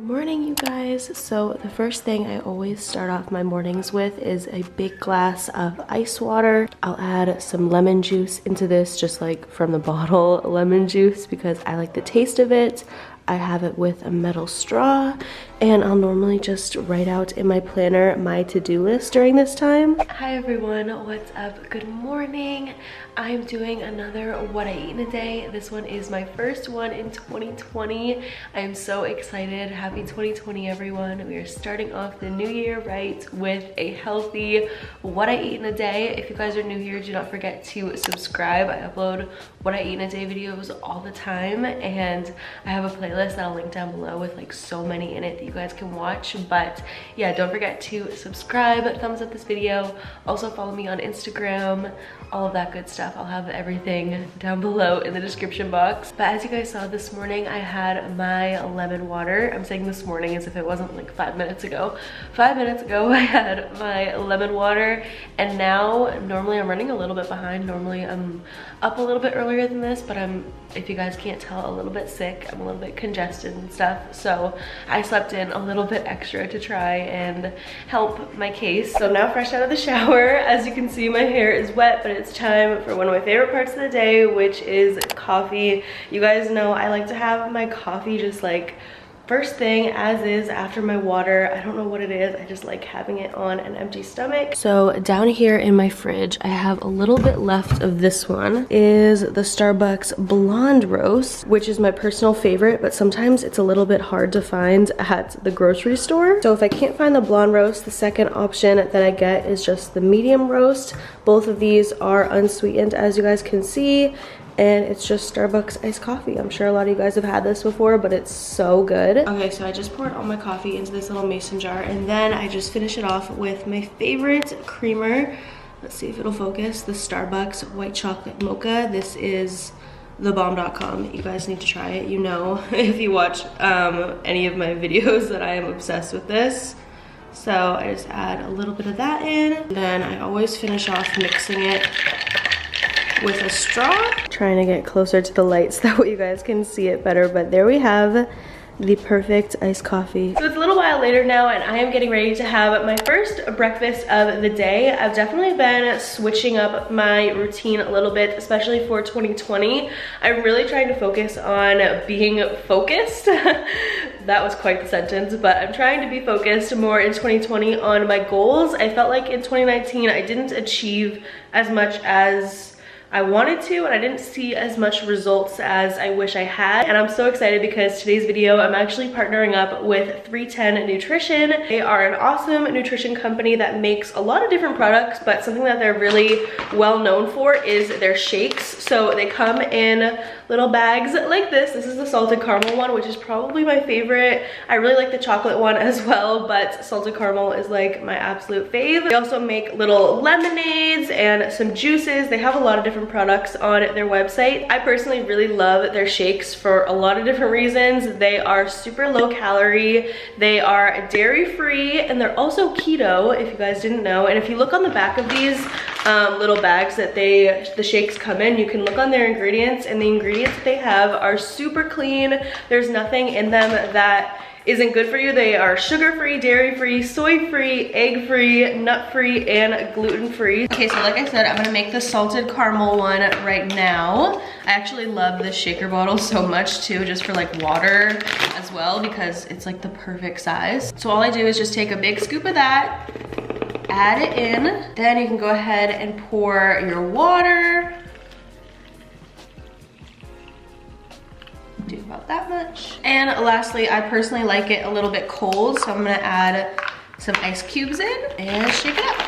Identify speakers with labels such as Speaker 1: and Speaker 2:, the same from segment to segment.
Speaker 1: Morning, you guys. So the first thing I always start off my mornings with is a big glass of ice water. I'll add some lemon juice into this, just like from the bottle lemon juice, because I like the taste of it. I have it with a metal straw, and I'll normally just write out in my planner my to-do list during this time. Hi everyone, what's up? Good morning. I'm doing another what I eat in a day. This one is my first one in 2020. I am so excited. Happy 2020, everyone. We are starting off the new year right with a healthy what I eat in a day. If you guys are new here, do not forget to subscribe. I upload what I eat in a day videos all the time, and I have a playlist that I'll link down below with like so many in it that you guys can watch. But yeah, don't forget to subscribe, thumbs up this video, also follow me on Instagram, all of that good stuff. I'll have everything down below in the description box. But as you guys saw this morning, I had my lemon water. I'm saying this morning as if it wasn't like 5 minutes ago. 5 minutes ago I had my lemon water, and now normally I'm running a little bit behind. Normally I'm up a little bit earlier than this, but I'm, if you guys can't tell, a little bit sick. I'm a little bit congested and stuff, so I slept in a little bit extra to try and help my case. So now fresh out of the shower, as you can see, my hair is wet, but it's time for one of my favorite parts of the day, which is coffee. You guys know I like to have my coffee just like first thing as is after my water. I don't know what it is, I just like having it on an empty stomach. So down here in my fridge, I have a little bit left of this one. Is the Starbucks Blonde Roast, which is my personal favorite, but sometimes it's a little bit hard to find at the grocery store. So if I can't find the Blonde Roast, the second option that I get is just the medium roast. Both of these are unsweetened, as you guys can see, and it's just Starbucks iced coffee. I'm sure a lot of you guys have had this before, but it's so good. Okay, so I just poured all my coffee into this little mason jar, and then I just finish it off with my favorite creamer. Let's see if it'll focus. The Starbucks white chocolate mocha. This is thebomb.com. You guys need to try it. You know, if you watch any of my videos, that I am obsessed with this. So I just add a little bit of that in. Then I always finish off mixing it with a straw. Trying to get closer to the light so that way you guys can see it better, but there we have the perfect iced coffee. So it's a little while later now, and I am getting ready to have my first breakfast of the day. I've definitely been switching up my routine a little bit, especially for 2020. I'm really trying to focus on being focused. That was quite the sentence, but I'm trying to be focused more in 2020 on my goals. I felt like in 2019 I didn't achieve as much as I wanted to, and I didn't see as much results as I wish I had. And I'm so excited because today's video, I'm actually partnering up with 310 Nutrition. They are an awesome nutrition company that makes a lot of different products, but something that they're really well known for is their shakes. So they come in little bags like this. This is the salted caramel one, which is probably my favorite. I really like the chocolate one as well, but salted caramel is like my absolute fave. They also make little lemonades and some juices. They have a lot of different products on their website. I personally really love their shakes for a lot of different reasons. They are super low calorie, they are dairy free, and they're also keto, if you guys didn't know. And if you look on the back of these little bags that the shakes come in, you can look on their ingredients, and the ingredients that they have are super clean. There's nothing in them that isn't good for you. They are sugar-free, dairy-free, soy-free, egg-free, nut-free, and gluten-free. Okay, so like I said, I'm gonna make the salted caramel one right now. I actually love this shaker bottle so much too, just for like water as well, because it's like the perfect size. So all I do is just take a big scoop of that, add it in, then you can go ahead and pour your water. Do about that much. And lastly, I personally like it a little bit cold, so I'm gonna add some ice cubes in and shake it up.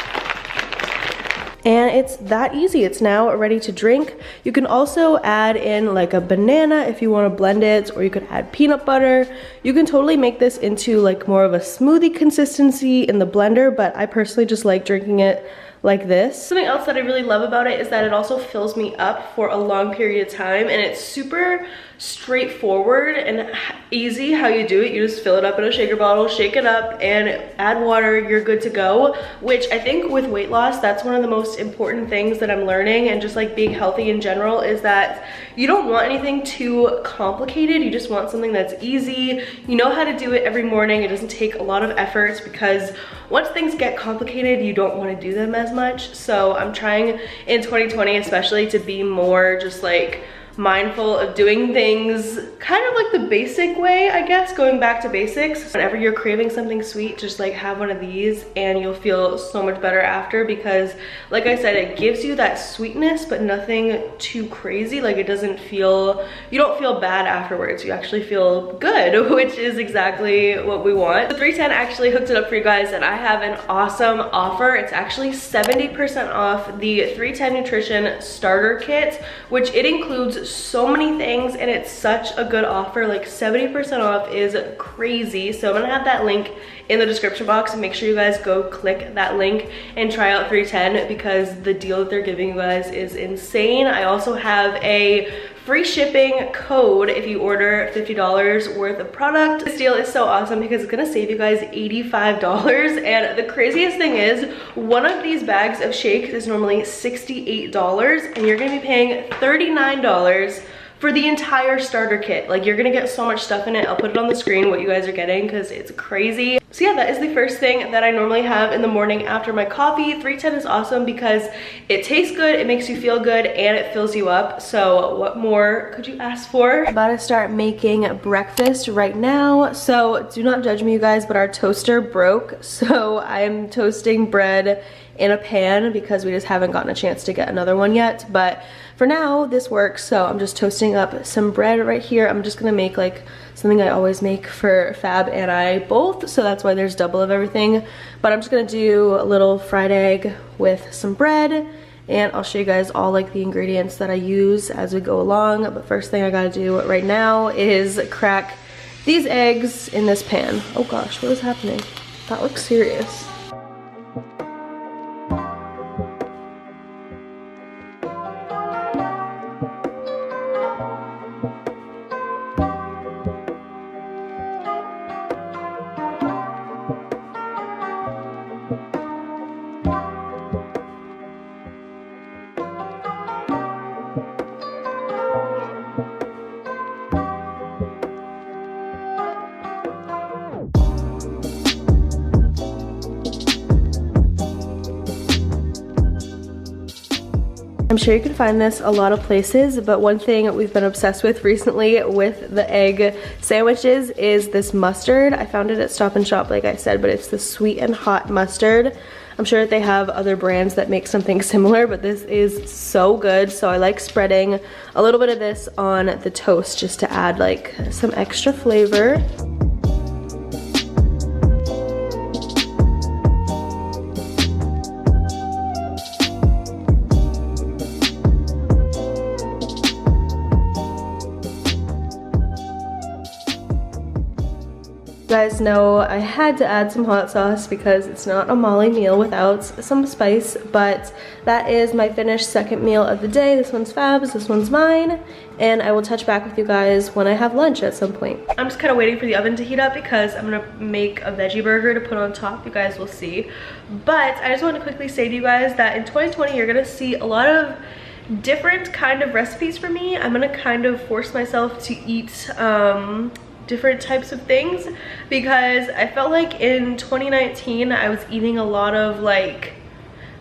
Speaker 1: And it's that easy. It's now ready to drink. You can also add in like a banana if you want to blend it, or you could add peanut butter. You can totally make this into like more of a smoothie consistency in the blender, but I personally just like drinking it like this. Something else that I really love about it is that it also fills me up for a long period of time, and it's super straightforward and easy how you do it. You just fill it up in a shaker bottle, shake it up, and add water, you're good to go. Which I think with weight loss, that's one of the most important things that I'm learning, and just like being healthy in general, is that you don't want anything too complicated. You just want something that's easy. You know how to do it every morning. It doesn't take a lot of effort, because once things get complicated, you don't want to do them as much. So I'm trying in 2020 especially to be more just like mindful of doing things kind of like the basic way, I guess, going back to basics. Whenever you're craving something sweet, just like have one of these and you'll feel so much better after, because like I said, it gives you that sweetness but nothing too crazy. Like it doesn't feel, you don't feel bad afterwards, you actually feel good, which is exactly what we want. The 310 actually hooked it up for you guys, and I have an awesome offer. It's actually 70% off the 310 Nutrition Starter Kit, which it includes so many things, and it's such a good offer. Like 70% off is crazy. So I'm gonna have that link in the description box, and make sure you guys go click that link and try out 310, because the deal that they're giving you guys is insane. I also have a free shipping code if you order $50 worth of product. This deal is so awesome because it's gonna save you guys $85. And the craziest thing is, one of these bags of shakes is normally $68, and you're gonna be paying $39 for the entire starter kit. Like you're gonna get so much stuff in it. I'll put it on the screen what you guys are getting, because it's crazy. So yeah, that is the first thing that I normally have in the morning after my coffee. 310 is awesome because it tastes good, it makes you feel good, and it fills you up. So what more could you ask for? I'm about to start making breakfast right now. So do not judge me, you guys, but our toaster broke. So I'm toasting bread in a pan because we just haven't gotten a chance to get another one yet. But for now, this works. So I'm just toasting up some bread right here. I'm just gonna make like something I always make for Fab and I both, so that's why there's double of everything. But I'm just gonna do a little fried egg with some bread, and I'll show you guys all like the ingredients that I use as we go along. But first thing I gotta do right now is crack these eggs in this pan. Oh gosh, what is happening? That looks serious. I'm sure you can find this a lot of places, but one thing we've been obsessed with recently with the egg sandwiches is this mustard. I found it at Stop and Shop, like I said, but it's the sweet and hot mustard. I'm sure that they have other brands that make something similar, but this is so good. So I like spreading a little bit of this on the toast just to add like some extra flavor. You guys know I had to add some hot sauce because it's not a Molly meal without some spice, but that is my finished second meal of the day. This one's Fab's, this one's mine, and I will touch back with you guys when I have lunch at some point. I'm just kind of waiting for the oven to heat up because I'm gonna make a veggie burger to put on top. You guys will see. But I just want to quickly say to you guys that in 2020 you're gonna see a lot of different kind of recipes for me. I'm gonna kind of force myself to eat different types of things, because I felt like in 2019 I was eating a lot of like,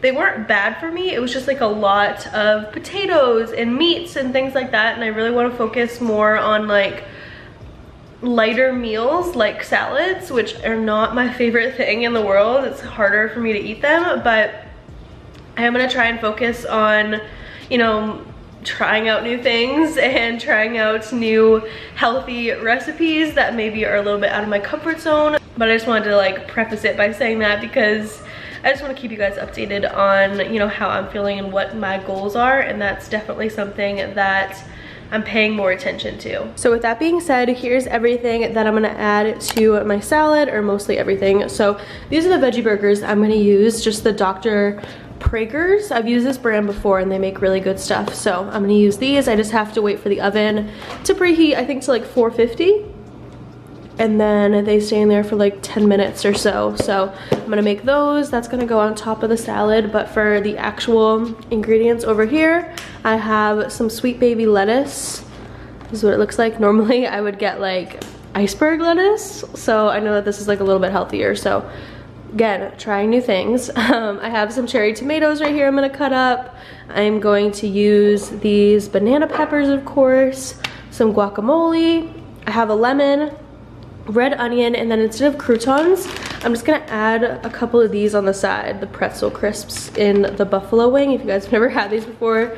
Speaker 1: they weren't bad for me, it was just like a lot of potatoes and meats and things like that, and I really want to focus more on like lighter meals like salads, which are not my favorite thing in the world. It's harder for me to eat them, but I am going to try and focus on, you know, trying out new things and trying out new healthy recipes that maybe are a little bit out of my comfort zone. But I just wanted to like preface it by saying that because I just want to keep you guys updated on, you know, how I'm feeling and what my goals are, and that's definitely something that I'm paying more attention to. So with that being said, here's everything that I'm gonna add to my salad, or mostly everything. So these are the veggie burgers I'm gonna use, just the Dr. Prager's. I've used this brand before and they make really good stuff. So I'm gonna use these. I just have to wait for the oven to preheat, I think to like 450. And then they stay in there for like 10 minutes or so. So I'm gonna make those. That's gonna go on top of the salad. But for the actual ingredients over here, I have some sweet baby lettuce. This is what it looks like. Normally I would get like iceberg lettuce. So I know that this is like a little bit healthier. So again, trying new things. I have some cherry tomatoes right here I'm gonna cut up. I'm going to use these banana peppers, of course, some guacamole. I have a lemon, red onion, and then instead of croutons, I'm just gonna add a couple of these on the side, the pretzel crisps in the buffalo wing. If you guys have never had these before,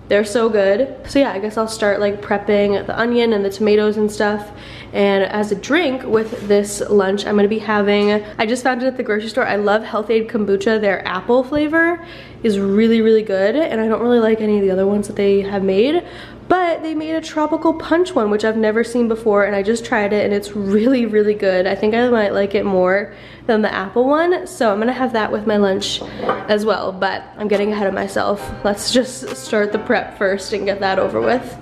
Speaker 1: they're so good. So yeah, I guess I'll start like prepping the onion and the tomatoes and stuff. And as a drink with this lunch, I'm gonna be having, I just found it at the grocery store. I love Health Aid kombucha. Their apple flavor is really, really good. And I don't really like any of the other ones that they have made. But they made a tropical punch one, which I've never seen before, and I just tried it and it's really, really good. I think I might like it more than the apple one, so I'm gonna have that with my lunch as well, but I'm getting ahead of myself. Let's just start the prep first and get that over with.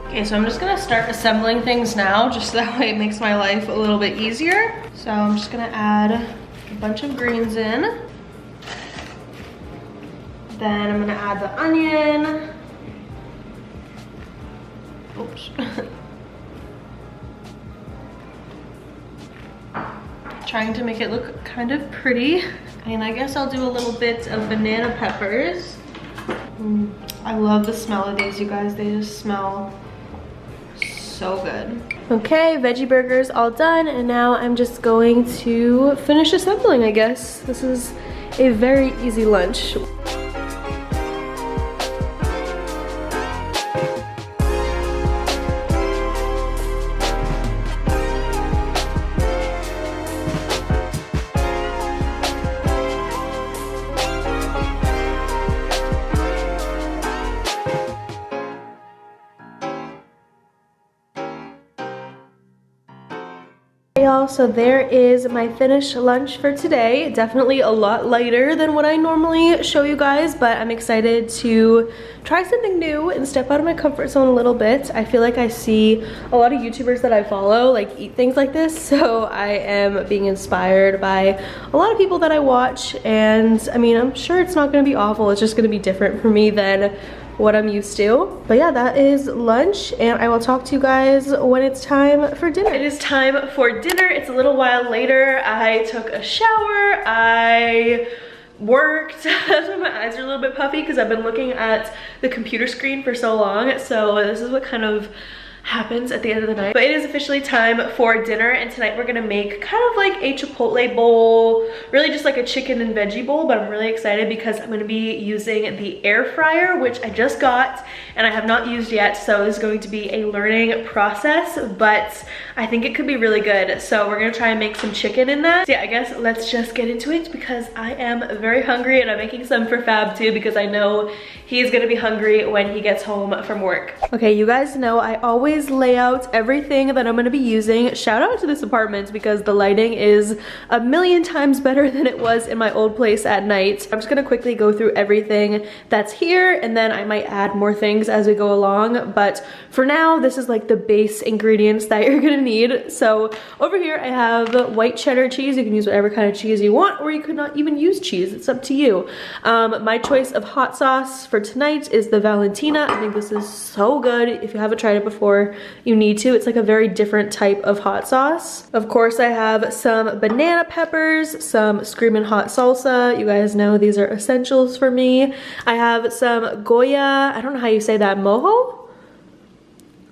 Speaker 1: Okay, so I'm just gonna start assembling things now, just so that way it makes my life a little bit easier. So I'm just gonna add a bunch of greens in. Then I'm gonna add the onion. Oops. Trying to make it look kind of pretty. And I guess I'll do a little bit of banana peppers. I love the smell of these, you guys. They just smell so good. Okay, veggie burgers all done, and now I'm just going to finish assembling, I guess. This is a very easy lunch. Y'all, so there is my finished lunch for today. Definitely a lot lighter than what I normally show you guys, but I'm excited to try something new and step out of my comfort zone a little bit. I feel like I see a lot of YouTubers that I follow like eat things like this, so I am being inspired by a lot of people that I watch, and I mean, I'm sure it's not gonna be awful. It's just gonna be different for me than what I'm used to. But yeah, that is lunch, and I will talk to you guys when it's time for dinner. It is time for dinner. It's a little while later. I took a shower, I worked. That's why my eyes are a little bit puffy, because I've been looking at the computer screen for so long. So this is what kind of happens at the end of the night. But it is officially time for dinner, and tonight we're gonna make kind of like a chipotle bowl, really just like a chicken and veggie bowl. But I'm really excited because I'm gonna be using the air fryer, which I just got and I have not used yet, so this is going to be a learning process, but I think it could be really good. So we're gonna try and make some chicken in that. So yeah, I guess let's just get into it, because I am very hungry, and I'm making some for Fab too, because I know he's gonna be hungry when he gets home from work. Okay, you guys know I always lay out everything that I'm gonna be using. Shout out to this apartment, because the lighting is a million times better than it was in my old place at night. I'm just gonna quickly go through everything that's here, and then I might add more things as we go along. But for now, this is like the base ingredients that you're gonna need. So over here I have white cheddar cheese. You can use whatever kind of cheese you want, or you could not even use cheese. It's up to you. My choice of hot sauce for tonight is the Valentina. I think this is so good. If you haven't tried it before, you need to. It's like a very different type of hot sauce. Of course, I have some banana peppers, some screamin' hot salsa. You guys know these are essentials for me. I have some Goya, I don't know how you say that, mojo?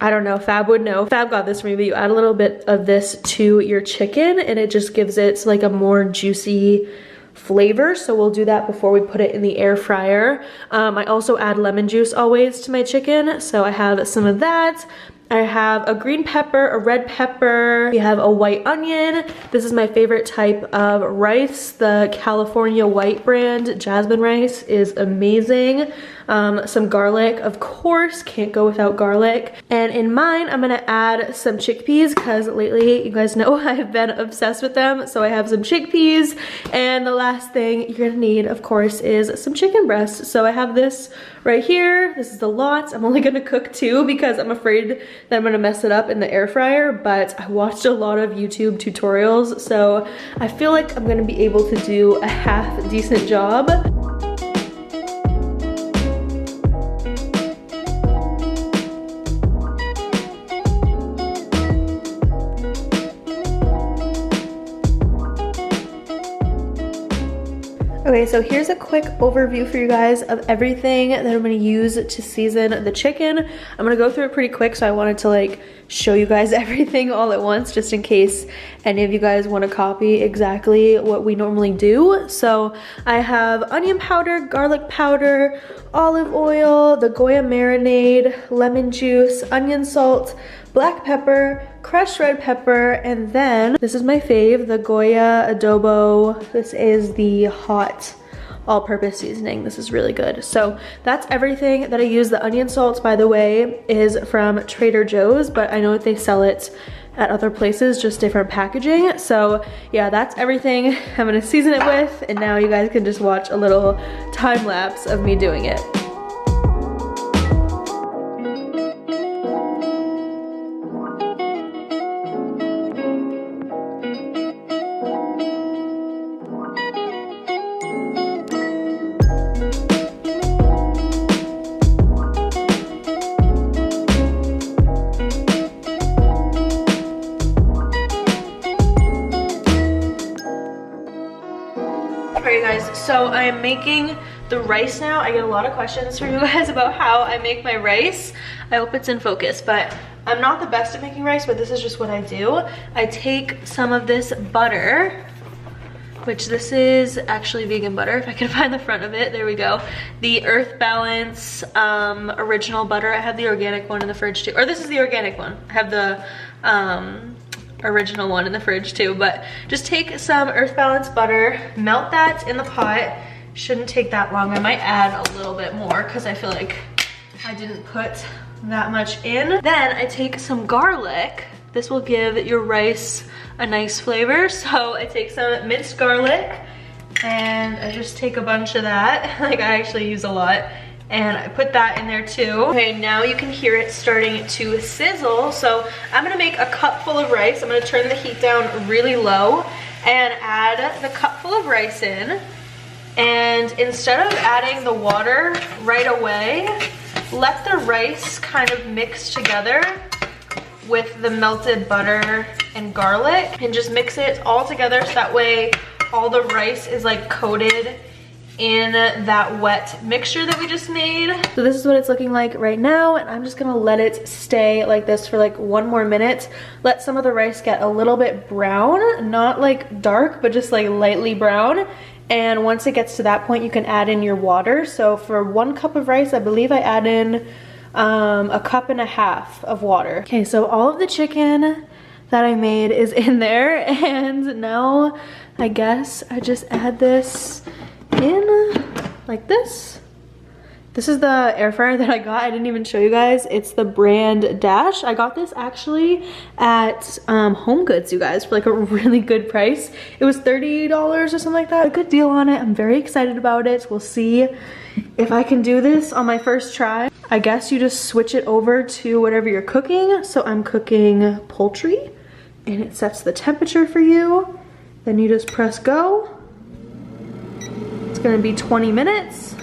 Speaker 1: I don't know, Fab would know. Fab got this for me, but you add a little bit of this to your chicken and it just gives it like a more juicy flavor. So we'll do that before we put it in the air fryer. I also add lemon juice always to my chicken, so I have some of that. I have a green pepper, a red pepper, we have a white onion. This is my favorite type of rice. The California White brand jasmine rice is amazing. Some garlic, of course, can't go without garlic. And in mine, I'm gonna add some chickpeas because lately, you guys know I've been obsessed with them. So I have some chickpeas. And the last thing you're gonna need, of course, is some chicken breasts. So I have this right here. This is the lot. I'm only gonna cook 2 because I'm afraid that I'm gonna mess it up in the air fryer, but I watched a lot of YouTube tutorials, so I feel like I'm gonna be able to do a half decent job. Okay, so here's a quick overview for you guys of everything that I'm gonna use to season the chicken. I'm gonna go through it pretty quick, so I wanted to like show you guys everything all at once, just in case any of you guys wanna copy exactly what we normally do. So I have onion powder, garlic powder, olive oil, the Goya marinade, lemon juice, onion salt, black pepper, crushed red pepper, and then this is my fave, the Goya adobo. This is the hot all-purpose seasoning. This is really good. So that's everything that I use. The onion salt, by the way, is from Trader Joe's, but I know that they sell it at other places, just different packaging. So yeah, that's everything I'm gonna season it with, and now you guys can just watch a little time lapse of me doing it. Alright guys, so I am making the rice now. I get a lot of questions from you guys about how I make my rice. I hope it's in focus, but I'm not the best at making rice, but this is just what I do. I take some of this butter, which this is actually vegan butter, if I can find the front of it. There we go. The Earth Balance original butter. I have the organic one in the fridge too. Or this is the organic one. I have the original one in the fridge too, but just take some Earth Balance butter, melt that in the pot. Shouldn't take that long. I might add a little bit more because I feel like I didn't put that much in. Then I take some garlic. This will give your rice a nice flavor. So I take some minced garlic and I just take a bunch of that. Like I actually use a lot. And I put that in there too. Okay, now you can hear it starting to sizzle. So I'm gonna make a cup full of rice. I'm gonna turn the heat down really low and add the cup full of rice in. And instead of adding the water right away, let the rice kind of mix together with the melted butter and garlic, and just mix it all together so that way all the rice is like coated in that wet mixture that we just made. So this is what it's looking like right now, and I'm just gonna let it stay like this for like 1 more minute. Let some of the rice get a little bit brown, not like dark, but just like lightly brown. And once it gets to that point, you can add in your water. So for 1 cup of rice, I believe I add in a cup and a half of water. Okay, so all of the chicken that I made is in there, and now I guess I just add this in like this. This is the air fryer that I got. I didn't even show you guys. It's the brand Dash. I got this actually at Home Goods, you guys, for like a really good price. It was $30 or something like that. A good deal on it. I'm very excited about it. We'll see if I can do this on my first try. I guess you just switch it over to whatever you're cooking. So I'm cooking poultry, and it sets the temperature for you. Then you just press go. It's gonna be 20 minutes.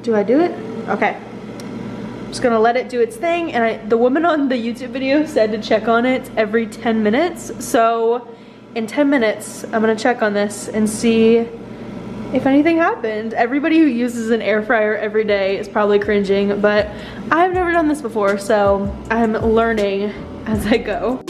Speaker 1: Do I do it? Okay. I'm just gonna let it do its thing, and the woman on the YouTube video said to check on it every 10 minutes. So in 10 minutes, I'm gonna check on this and see if anything happened. Everybody who uses an air fryer every day is probably cringing, but I've never done this before, so I'm learning as I go.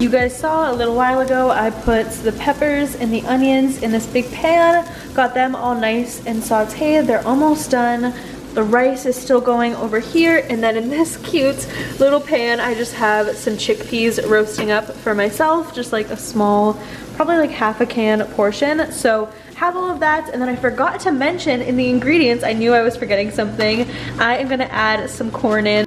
Speaker 2: You guys saw a little while ago, I put the peppers and the onions in this big pan, got them all nice and sauteed. They're almost done. The rice is still going over here, and then in this cute little pan, I just have some chickpeas roasting up for myself, just like a small, probably like half a can portion. So have all of that, and then I forgot to mention in the ingredients, I knew I was forgetting something. I am gonna add some corn in.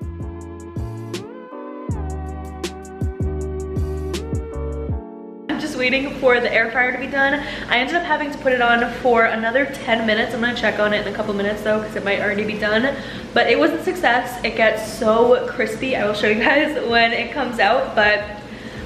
Speaker 2: Waiting for the air fryer to be done. I ended up having to put it on for another 10 minutes. I'm gonna check on it in a couple minutes though, because it might already be done. But it was a success. It gets so crispy. I will show you guys when it comes out, but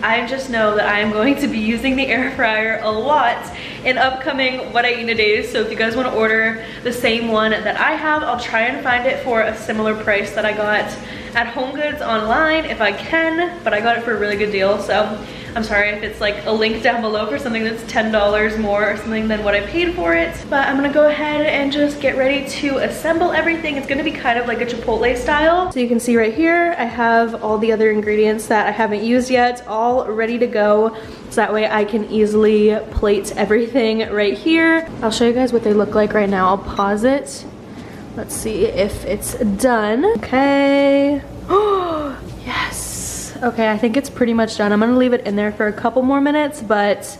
Speaker 2: I just know that I am going to be using the air fryer a lot in upcoming What I Eat in a Days. So if you guys want to order the same one that I have, I'll try and find it for a similar price that I got at Home Goods online if I can, but I got it for a really good deal. So I'm sorry if it's like a link down below for something that's $10 more or something than what I paid for it. But I'm gonna go ahead and just get ready to assemble everything. It's gonna be kind of like a Chipotle style. So you can see right here, I have all the other ingredients that I haven't used yet, all ready to go. So that way I can easily plate everything right here. I'll show you guys what they look like right now. I'll pause it. Let's see if it's done. Okay. Oh, yes. Okay, I think it's pretty much done. I'm gonna leave it in there for a couple more minutes, but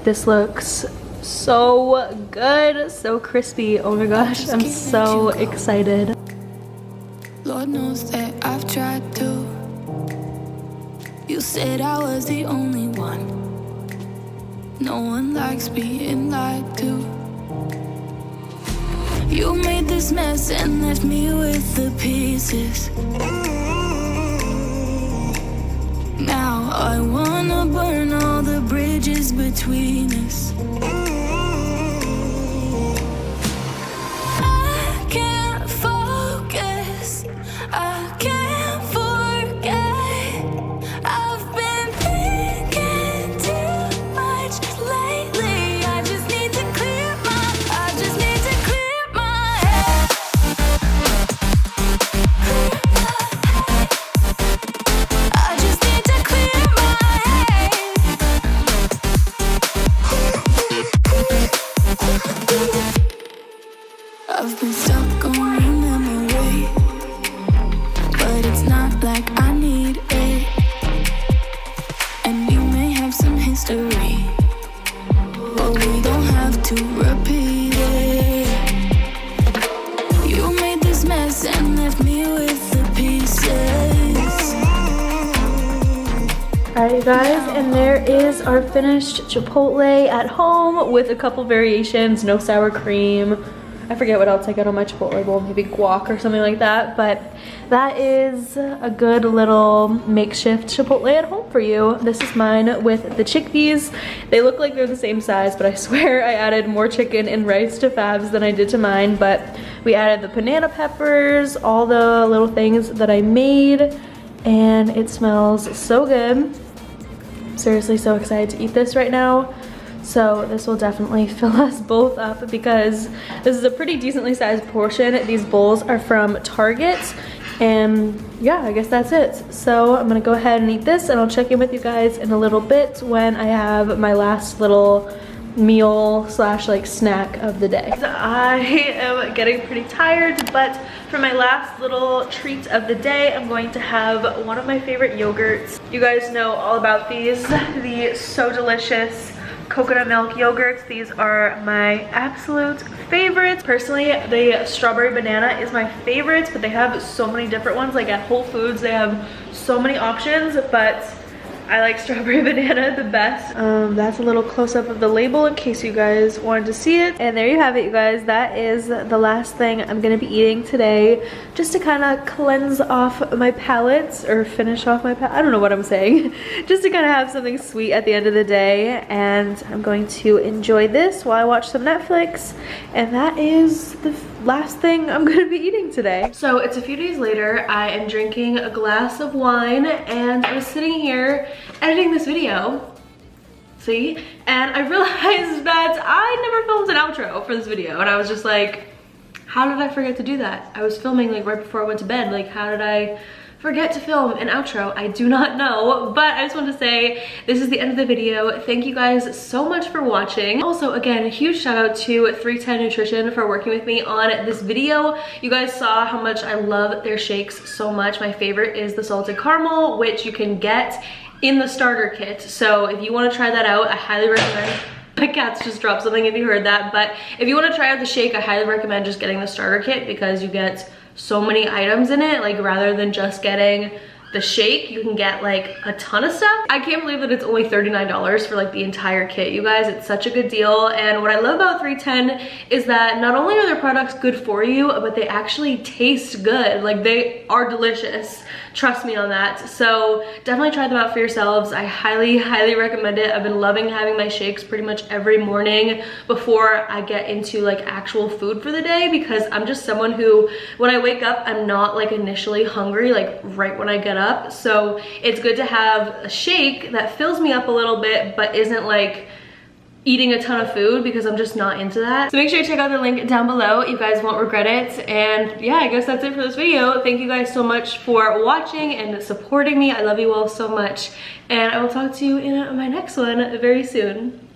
Speaker 2: this looks so good, so crispy. Oh my gosh, I'm so excited.
Speaker 3: Lord knows that I've tried to. You said I was the only one. No one likes being lied to. You made this mess and left me with the pieces. Now I wanna burn all the bridges between us. I can't focus, I can't forget. I've been thinking too much lately. I just need to clear my head. I just need to clear my head. I've been stuck on your memory, but it's not like I need it. And you may have some history, but we don't have to repeat it. You made this mess and left me with the pieces.
Speaker 2: Alright you guys, and there is our finished Chipotle at home with a couple variations, no sour cream. I forget what else I got on my Chipotle bowl, maybe guac or something like that, but that is a good little makeshift Chipotle at home for you. This is mine with the chickpeas. They look like they're the same size, but I swear I added more chicken and rice to Fab's than I did to mine, but we added the banana peppers, all the little things that I made, and it smells so good. I'm seriously so excited to eat this right now. So this will definitely fill us both up because this is a pretty decently sized portion. These bowls are from Target, and yeah, I guess that's it. So I'm gonna go ahead and eat this, and I'll check in with you guys in a little bit when I have my last little meal slash like snack of the day. I am getting pretty tired, but for my last little treat of the day, I'm going to have one of my favorite yogurts. You guys know all about these, the So Delicious coconut milk yogurts. These are my absolute favorites. Personally, the strawberry banana is my favorite, but they have so many different ones. Like at Whole Foods, they have so many options, but I like strawberry banana the best. That's a little close-up of the label in case you guys wanted to see it. And there you have it, you guys. That is the last thing I'm gonna be eating today, just to kind of cleanse off my palate, or finish off my palate. I don't know what I'm saying. Just to kind of have something sweet at the end of the day. And I'm going to enjoy this while I watch some Netflix. And that is the last thing I'm gonna be eating today. So it's a few days later. I am drinking a glass of wine, and I was sitting here editing this video, see, and I realized that I never filmed an outro for this video, and I was just like, how did I forget to do that? I was filming like right before I went to bed. Like, how did I forget to film an outro? I do not know, but I just want to say this is the end of the video. Thank you guys so much for watching. Also, again, a huge shout out to 310 Nutrition for working with me on this video. You guys saw how much I love their shakes so much. My favorite is the salted caramel, which you can get in the starter kit. So if you want to try that out, I highly recommend. My cats just dropped something if you heard that, but if you want to try out the shake, I highly recommend just getting the starter kit because you get so many items in it. Like, rather than just getting the shake, you can get like a ton of stuff. I can't believe that it's only $39 for like the entire kit, you guys. It's such a good deal. And what I love about 310 is that not only are their products good for you, but they actually taste good. Like, they are delicious. Trust me on that. So definitely try them out for yourselves. I highly, highly recommend it. I've been loving having my shakes pretty much every morning before I get into like actual food for the day, because I'm just someone who, when I wake up, I'm not like initially hungry like right when I get up. So it's good to have a shake that fills me up a little bit but isn't like eating a ton of food, because I'm just not into that. So make sure you check out the link down below. You guys won't regret it. And yeah, I guess that's it for this video. Thank you guys so much for watching and supporting me. I love you all so much. And I will talk to you in my next one very soon.